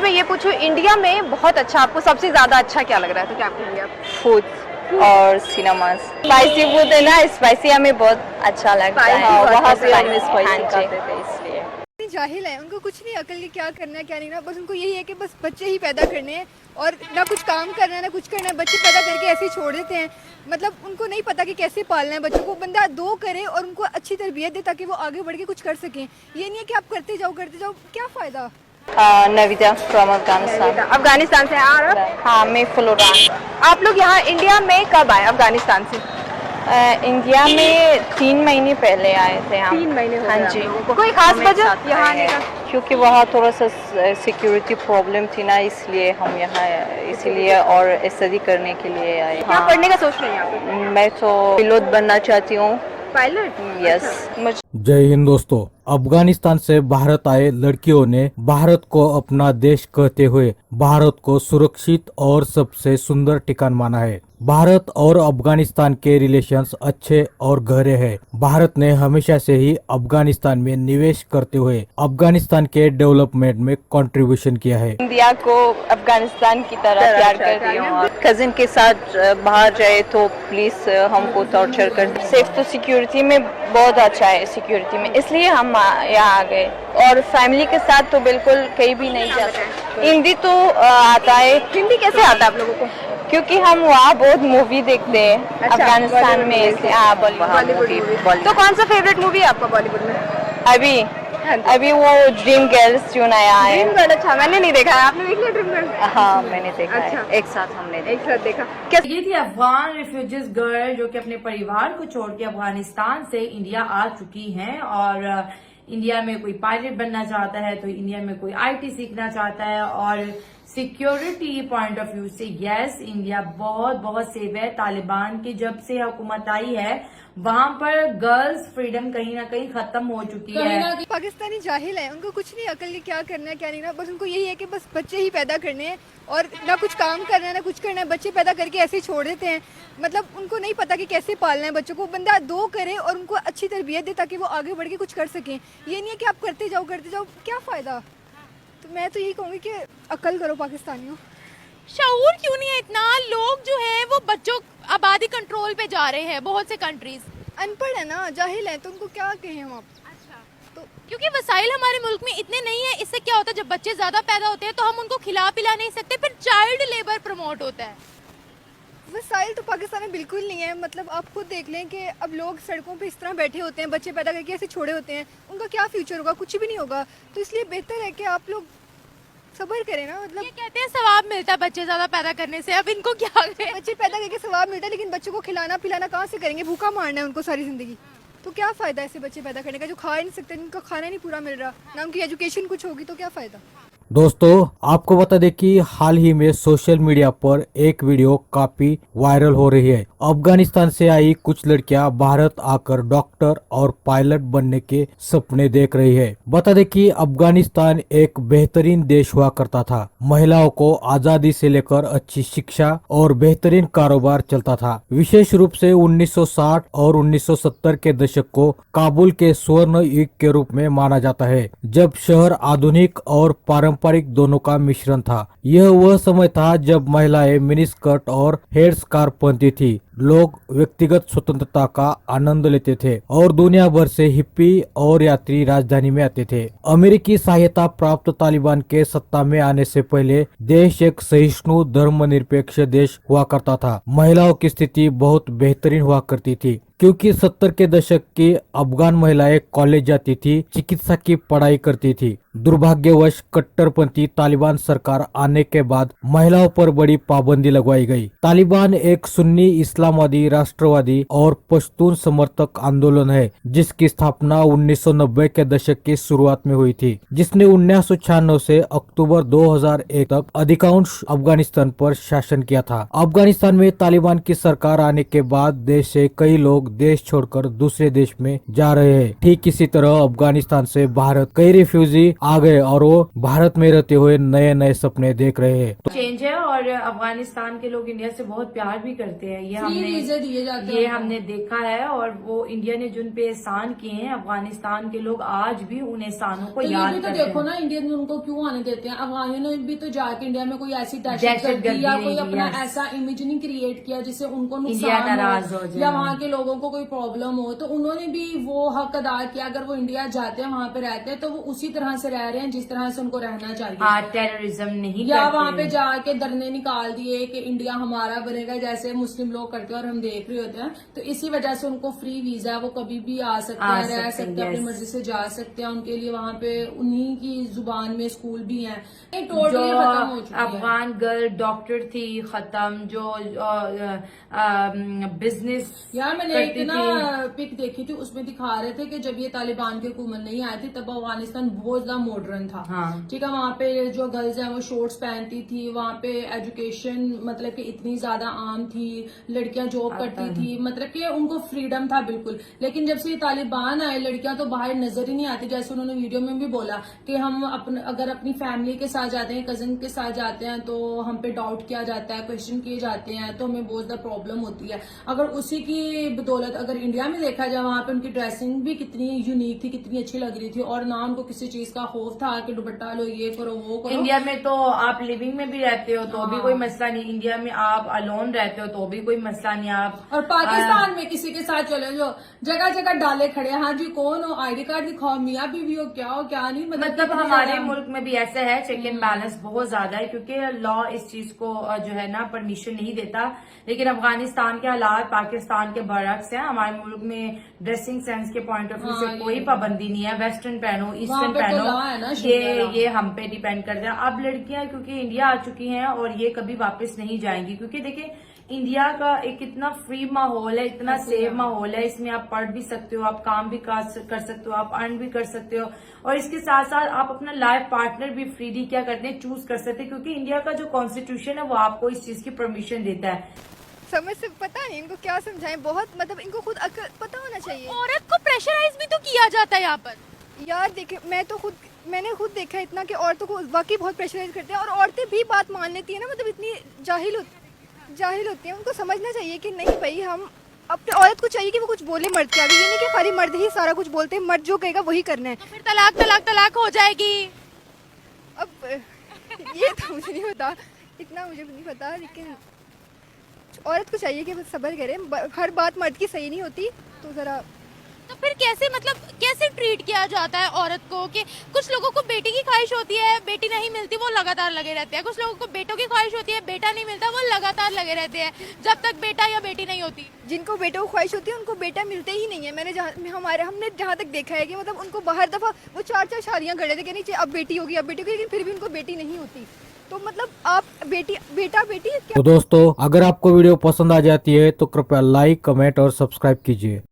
मैं ये पूछूं, इंडिया में बहुत अच्छा, आपको सबसे ज्यादा अच्छा क्या लग रहा है, तो क्या कहेंगे आप? फूड और सिनेमास। स्पाइसी फूड है ना, स्पाइसी हमें बहुत अच्छा लगता है। वहाँ पे हम स्पाइसी खाते थे इसलिए। जाहिल है, उनको कुछ नहीं अकल कि क्या करना है क्या नहीं ना, बस उनको यही है कि बस बच्चे ही पैदा करने हैं और ना कुछ काम करना है ना कुछ करना है, बच्चे पैदा करके ऐसे ही छोड़ देते हैं। मतलब उनको नहीं पता कि कैसे पालना है बच्चों को। बंदा दो करे और उनको अच्छी तरबियत दे ताकि वो आगे बढ़ के कुछ कर सकें। ये नहीं है कि आप करते जाओ क्या फ़ायदा। नविदा फ्रॉम अफगानिस्तान। अफगानिस्तान से आ रहा? हाँ, मैं फ्लोरान। आप लोग यहाँ इंडिया में कब आए अफगानिस्तान से? इंडिया में 3 महीने पहले आए थे हम। 3 महीने हो गए हाँ जी। कोई खास वजह यहाँ आने का? क्योंकि वहाँ थोड़ा सा सिक्योरिटी प्रॉब्लम थी ना, इसलिए हम यहाँ इसीलिए और स्टडी करने के लिए आए। क्या पढ़ने का सोच रहे हैं यहाँ पे? मैं तो पायलट बनना चाहती हूँ। पायलट? यस। जय हिंद दोस्तों। अफगानिस्तान से भारत आए लड़कियों ने भारत को अपना देश कहते हुए भारत को सुरक्षित और सबसे सुंदर ठिकाना माना है। भारत और अफगानिस्तान के रिलेशंस अच्छे और गहरे हैं। भारत ने हमेशा से ही अफगानिस्तान में निवेश करते हुए अफगानिस्तान के डेवलपमेंट में कंट्रीब्यूशन किया है। इंडिया को अफगानिस्तान की तरह प्यार करती हूँ। कजिन के साथ बाहर जाए तो पुलिस हमको टॉर्चर करती है। सेफ तो सिक्योरिटी में बहुत अच्छा है, सिक्योरिटी में, इसलिए हम यहाँ आ गए। और फैमिली के साथ तो बिल्कुल कहीं भी नहीं जाते। हिंदी तो आता है। हिंदी कैसे आता है आप लोगों को? क्योंकि हम वहाँ बहुत मूवी देखते हैं अफगानिस्तान में। बॉलीवुड। तो कौन सा फेवरेट मूवी है आपका बॉलीवुड में? अभी वो ड्रीम गर्ल्स जो नया है। Dream girl? अच्छा, मैंने नहीं देखा है। आपने देख लिया ड्रीम गर्ल? हाँ, मैंने देखा अच्छा। है। एक साथ हमने एक साथ देखा। ये थी अफगान रिफ्यूजीज गर्ल जो कि अपने परिवार को छोड़ के अफगानिस्तान से इंडिया आ चुकी हैं। और इंडिया में कोई पायलट बनना चाहता है तो इंडिया में कोई आईटी सीखना चाहता है। और सिक्योरिटी पॉइंट ऑफ व्यू से यस, इंडिया बहुत बहुत सेफ है। तालिबान की जब से हुकूमत आई है वहां पर गर्ल्स फ्रीडम कहीं ना कहीं खत्म हो चुकी है। पाकिस्तानी जाहिल है, उनको कुछ नहीं अकल कि क्या करना है क्या नहीं ना, बस उनको यही है कि बस बच्चे ही पैदा करने हैं और ना कुछ काम करना है ना कुछ करना है, बच्चे पैदा करके ऐसे ही छोड़ देते हैं। मतलब उनको नहीं पता कि कैसे पालना है बच्चों को। बंदा दो करे और उनको अच्छी तरबियत दे ताकि वो आगे बढ़ के कुछ कर सकें। ये नहीं है कि आप करते जाओ क्या फ़ायदा। तो मैं तो यही कहूँगी कि अकल करो पाकिस्तानियों। शऊर क्यों नहीं है इतना? लोग जो है वो बच्चों आबादी कंट्रोल पे जा रहे हैं। बहुत से कंट्रीज अनपढ़ है ना, जाहिल है, तो उनको क्या कहें हम आप। तो क्योंकि वसाइल हमारे मुल्क में इतने नहीं है, इससे क्या होता है जब बच्चे ज्यादा पैदा होते हैं तो हम उनको खिला पिला नहीं सकते, फिर चाइल्ड लेबर प्रमोट होता है। वसाइल तो पाकिस्तान में बिल्कुल नहीं है। मतलब आप खुद देख लें कि अब लोग सड़कों पे इस तरह बैठे होते हैं, बच्चे पैदा करके ऐसे छोड़े होते हैं, उनका क्या फ्यूचर होगा? कुछ भी नहीं होगा। तो इसलिए बेहतर है कि आप लोग सब्र करें ना। मतलब ये कहते हैं सवाब मिलता है बच्चे ज्यादा पैदा करने से, अब इनको क्या करें? बच्चे पैदा करके सवाब मिलता है, लेकिन बच्चों को खिलाना पिलाना कहाँ से करेंगे? भूखा मारना है उनको सारी जिंदगी। तो क्या फ़ायदा ऐसे बच्चे पैदा करने का जो खा ही नहीं सकते, जिनका खाना नहीं पूरा मिल रहा, ना उनकी एजुकेशन कुछ होगी, तो क्या फ़ायदा। दोस्तों, आपको बता दें कि हाल ही में सोशल मीडिया पर एक वीडियो काफी वायरल हो रही है। अफगानिस्तान से आई कुछ लड़कियां भारत आकर डॉक्टर और पायलट बनने के सपने देख रही है। बता दें कि अफगानिस्तान एक बेहतरीन देश हुआ करता था। महिलाओं को आजादी से लेकर अच्छी शिक्षा और बेहतरीन कारोबार चलता था। विशेष रूप से 1960 और 1970 के दशक को काबुल के स्वर्ण युग के रूप में माना जाता है, जब शहर आधुनिक और पारंपरिक दोनों का मिश्रण था। यह वह समय था जब महिलाएं मिनीस्कर्ट और हेड स्कार्फ पहनती थी। लोग व्यक्तिगत स्वतंत्रता का आनंद लेते थे और दुनिया भर से हिप्पी और यात्री राजधानी में आते थे। अमेरिकी सहायता प्राप्त तालिबान के सत्ता में आने से पहले देश एक सहिष्णु धर्मनिरपेक्ष देश हुआ करता था। महिलाओं की स्थिति बहुत बेहतरीन हुआ करती थी, क्योंकि 70 के दशक की अफगान महिलाएं कॉलेज जाती थी, चिकित्सा की पढ़ाई करती थी। दुर्भाग्यवश कट्टरपंथी तालिबान सरकार आने के बाद महिलाओं पर बड़ी पाबंदी लगवाई गई। तालिबान एक सुन्नी इस्लामवादी, राष्ट्रवादी और पश्तून समर्थक आंदोलन है, जिसकी स्थापना 1990 के दशक की शुरुआत में हुई थी, जिसने 1996 से अक्टूबर 2001 तक अधिकांश अफगानिस्तान पर शासन किया था। अफगानिस्तान में तालिबान की सरकार आने के बाद देश से कई लोग देश छोड़कर दूसरे देश में जा रहे हैं। ठीक इसी तरह अफगानिस्तान से भारत कई रिफ्यूजी आ गए और वो भारत में रहते हुए नए नए सपने देख रहे हैं। चेंज है और अफगानिस्तान के लोग इंडिया से बहुत प्यार भी करते हैं। ये हम वीजे दिए जाते हैं ये उनको। हमने देखा है, और वो इंडिया ने जिन पे एहसान किए हैं, अफगानिस्तान के लोग आज भी उन एहसानों को तो ये याद भी तो करते देखो हैं। ना, इंडियन उनको क्यों आने देते हैं। अफगानियों ने भी तो जाके इंडिया में कोई ऐसी दहशतगर्दी दहशतगर्दी या कोई नहीं, अपना yes. ऐसा इमेज नहीं क्रिएट किया जिससे उनको इंडिया नुकसान नाराज हो हो जाए। या वहाँ के लोगों को कोई प्रॉब्लम हो। तो उन्होंने भी वो हक अदा किया। अगर वो इंडिया जाते हैं, वहाँ पे रहते हैं, तो वो उसी तरह से रह रहे हैं जिस तरह से उनको रहना चाहिए। हाँ, टेररिज्म नहीं या करते वहाँ पे हैं। जाके धरने निकाल दिए कि इंडिया हमारा बनेगा, जैसे मुस्लिम लोग करते हैं और हम देख रहे होते हैं। तो इसी वजह से उनको फ्री वीजा है, वो कभी भी आ सकते हैं, रह सकते हैं, अपनी yes. मर्जी से जा सकते हैं। उनके लिए वहाँ पे उन्हीं की जुबान में स्कूल भी हैं। जो टोटली खत्म हो चुकी है। अफगान गर्ल डॉक्टर थी, खत्म। जो बिजनेस यार मैंने एक ना पिक देखी थी, उसमें दिखा रहे थे कि जब ये तालिबान की हुकूमत नहीं आई थी तब अफगानिस्तान बहुत ज्यादा मॉडर्न था। हाँ। ठीक है, वहाँ पे जो गर्ल्स हैं वो शॉर्ट्स पहनती थी, वहाँ पे एजुकेशन मतलब कि इतनी ज्यादा आम थी, लड़कियां जॉब करती थी, मतलब कि उनको फ्रीडम था बिल्कुल। लेकिन जब से ये तालिबान आए, लड़कियां तो बाहर नजर ही नहीं आती। जैसे उन्होंने वीडियो में भी बोला कि हम अगर अपनी फैमिली के साथ जाते हैं, कजन के साथ जाते हैं, तो हम पे डाउट किया जाता है, क्वेश्चन किए जाते हैं, तो हमें बहुत ज्यादा प्रॉब्लम होती है। अगर उसी की बदौलत अगर इंडिया में देखा जाए, वहाँ पे उनकी ड्रेसिंग भी कितनी यूनिक थी, कितनी अच्छी लग रही थी, और ना उनको किसी चीज का खौफ था कि दुपट्टा लो, ये करो, वो करो। इंडिया में तो आप लिविंग में भी रहते हो तो भी कोई मसला नहीं, इंडिया में आप अलोन रहते हो तो भी कोई मसला नहीं। आप और पाकिस्तान में किसी के साथ चले जो जगह जगह डाले खड़े, हाँ जी कौन हो, आईडी कार्ड दिखाओ, मियाँ बीवी हो, क्या नहीं, मतलब कितनी हमारे ज्यादा- मुल्क में भी ऐसा है, चेक एंड बैलेंस बहुत ज्यादा है, क्योंकि लॉ इस चीज को जो है ना परमिशन नहीं देता। लेकिन अफगानिस्तान के हालात पाकिस्तान के बरक्स हैं। हमारे मुल्क में ड्रेसिंग सेंस के पॉइंट ऑफ व्यू से कोई पाबंदी नहीं है, वेस्टर्न पहनो, ईस्टर्न पे तो पहनो, law है ना, शरिया ये हम पे डिपेंड करता है। अब लड़कियां क्योंकि इंडिया आ चुकी हैं और ये कभी वापस नहीं जाएंगी, क्योंकि देखिए इंडिया का एक इतना फ्री माहौल है, इतना सेफ माहौल है, इसमें आप पढ़ भी सकते हो, आप काम भी कर सकते हो, आप अर्न भी कर सकते हो, और इसके साथ साथ आप अपना लाइफ पार्टनर भी फ्रीली क्या करते हैं, चूज कर सकते हैं, क्योंकि इंडिया का जो कॉन्स्टिट्यूशन है वो आपको इस चीज की परमिशन देता है। समझ से पता नहीं इनको क्या समझाएं, बहुत मतलब इनको खुद अकल पता होना चाहिए। औरत को प्रेशराइज भी तो किया जाता है यहाँ पर। यार देखिए, मैंने खुद देखा इतना कि औरतों को वाकई बहुत प्रेशराइज करते हैं, और औरतें भी बात मान लेती है ना, मतलब इतनी जाहिल होती हैं। उनको समझना चाहिए कि नहीं भाई, हम अपने औरत को चाहिए कि वो कुछ बोले मर्द के आगे, ये नहीं कि खाली मर्द ही सारा कुछ बोलते हैं, मर्द जो कहेगा वही करना है। तो फिर तलाक हो जाएगी। अब ये तो मुझे नहीं पता, इतना मुझे नहीं पता, लेकिन औरत को चाहिए कि वो सब्र करे। हर बात मर्द की सही नहीं होती, तो ज़रा तो फिर कैसे ट्रीट किया जाता है औरत को? कि कुछ लोगों को बेटी की ख्वाहिश होती है, बेटी नहीं मिलती वो लगातार लगे रहते हैं, कुछ लोगों को बेटों की ख्वाहिश होती है, बेटा नहीं मिलता वो लगातार लगे रहते हैं जब तक बेटा या बेटी नहीं होती। जिनको बेटों को ख्वाहिश होती है उनको बेटा मिलते ही नहीं है। हमने जहाँ तक देखा है कि मतलब उनको बाहर दफ़ा वो 4 शादियाँ कर लेते कि नहीं अब बेटी होगी, लेकिन फिर भी उनको बेटी नहीं होती। तो मतलब आप बेटा बेटी क्या? तो दोस्तों, अगर आपको वीडियो पसंद आ जाती है तो कृपया लाइक, कमेंट और सब्सक्राइब कीजिए।